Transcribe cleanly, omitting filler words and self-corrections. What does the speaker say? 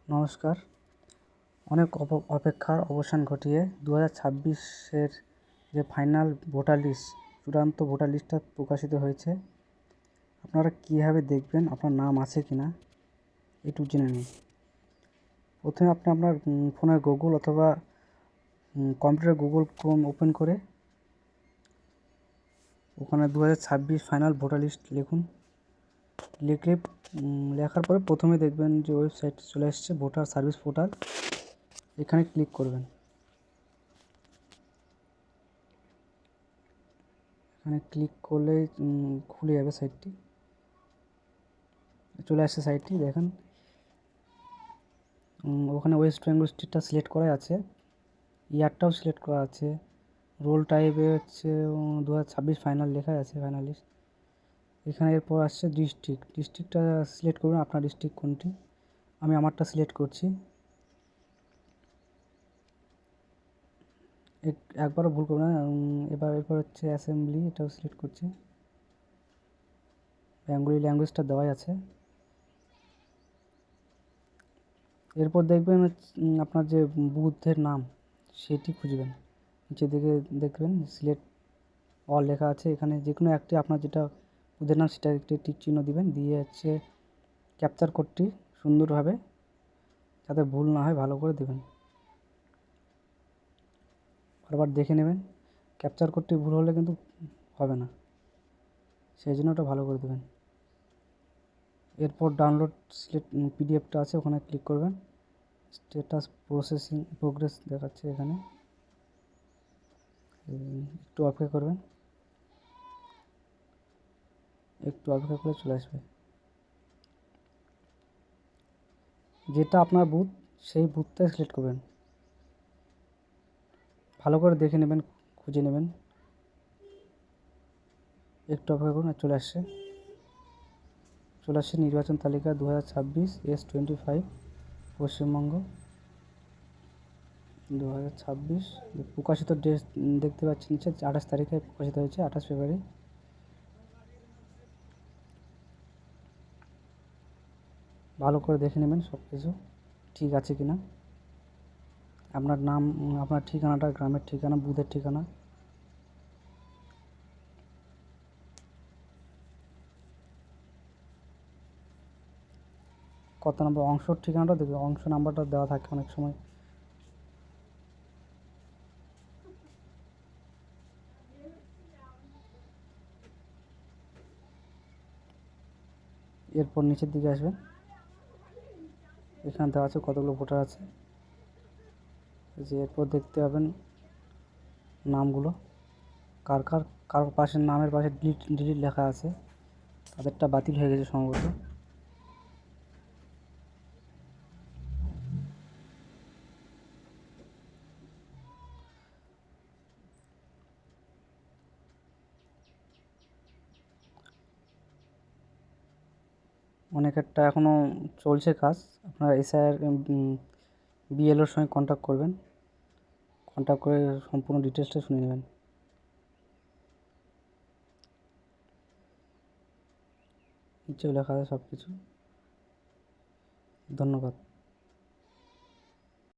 নমস্কার। অনেক অপেক্ষার অবসান ঘটিয়ে 2026-এর যে ফাইনাল ভোটার লিস্ট, চূড়ান্ত ভোটার লিস্টটা প্রকাশিত হয়েছে। আপনারা কীভাবে দেখবেন আপনার নাম আছে কি না একটু জেনে নিন। প্রথমে আপনি আপনার ফোনের গুগল অথবা কম্পিউটার গুগল ক্রোম ওপেন করে ওখানে 2026 ফাইনাল ভোটার লিস্ট লিখুন। লেখার পরে প্রথমে দেখবেন যে ওয়েবসাইট চলে আসছে ভোটার সার্ভিস পোর্টাল, এখানে ক্লিক করবেন। এখানে ক্লিক করলে খুলে যাবে সাইটটি, চলে আসছে সাইটটি। দেখেন ওখানে ওয়েস্ট বেঙ্গল স্টেটটা সিলেক্ট করা আছে, ইয়ারটাও সিলেক্ট করা আছে, রোল টাইপে হচ্ছে 2026 ফাইনাল লেখা আছে, ফাইনালিস্ট। এখানে এরপর আসছে ডিস্ট্রিক্টটা সিলেক্ট করবেন, আপনার ডিস্ট্রিক্ট কোনটি। আমি আমারটা সিলেক্ট করছি। একবারও ভুল করবেন না। এরপর হচ্ছে অ্যাসেম্বলি, এটাও সিলেক্ট করছি। বেঙ্গলি ল্যাঙ্গুয়েজটা দেওয়াই আছে। এরপর দেখবেন আপনার যে বুথের নাম সেটি খুঁজবেন। নিচের দিকে দেখবেন সিলেক্ট অল লেখা আছে, এখানে যে কোনো একটি আপনার যেটা বুথের নাম সেটা একটি টিক চিহ্ন দিবেন, দিয়ে হচ্ছে ক্যাপচার কোডটি সুন্দরভাবে যাতে ভুল না হয় ভালো করে দেবেন। বারবার দেখে নেবেন, ক্যাপচার কোডটি ভুল হলে কিন্তু হবে না, সেই জন্য ওটা ভালো করে দেবেন। এরপর ডাউনলোড পিডিএফটা আছে, ওখানে ক্লিক করবেন। স্ট্যাটাস প্রসেসিং প্রোগ্রেস দেখাচ্ছে, এখানে একটু অপেক্ষা করবেন, একটু অপেক্ষা করে চলে আসবে। যেটা আপনার বুথ সেই বুথটাই সিলেক্ট করবেন, ভালো করে দেখে নেবেন, খুঁজে নেবেন। একটু অপেক্ষা করুন, চলে আসছে নির্বাচন তালিকা 2026 S25 পশ্চিমবঙ্গ 2026 প্রকাশিত ডেট দেখতে পাচ্ছেন নিচে 28 তারিখে প্রকাশিত হয়েছে, 28 ফেব্রুয়ারি। ভালো করে দেখে নেবেন সব কিছু ঠিক আছে কি না, আপনার নাম, আপনার ঠিকানাটা, গ্রামের ঠিকানা, বুথের ঠিকানা। কত নম্বর অংশর ঠিকানাটা দেখবে, অংশ নাম্বারটা দেওয়া থাকে অনেক সময়। এরপর নিচের দিকে আসবেন, এখানে দেওয়া আছে কতগুলো ভোটার আছে। যে এরপর দেখতে পাবেন নামগুলো, কার পাশের নামের পাশে ডিলিট লেখা আছে, তাদেরটা বাতিল হয়ে গেছে সম্ভবত। অনেকেরটা এখনও চলছে কাজ। আপনারা এসআইআর বিএলওর সঙ্গে কন্ট্যাক্ট করবেন, কন্ট্যাক্ট করে সম্পূর্ণ ডিটেলসটা শুনে নেবেন। নিচেও লেখা আছে সব কিছু। ধন্যবাদ।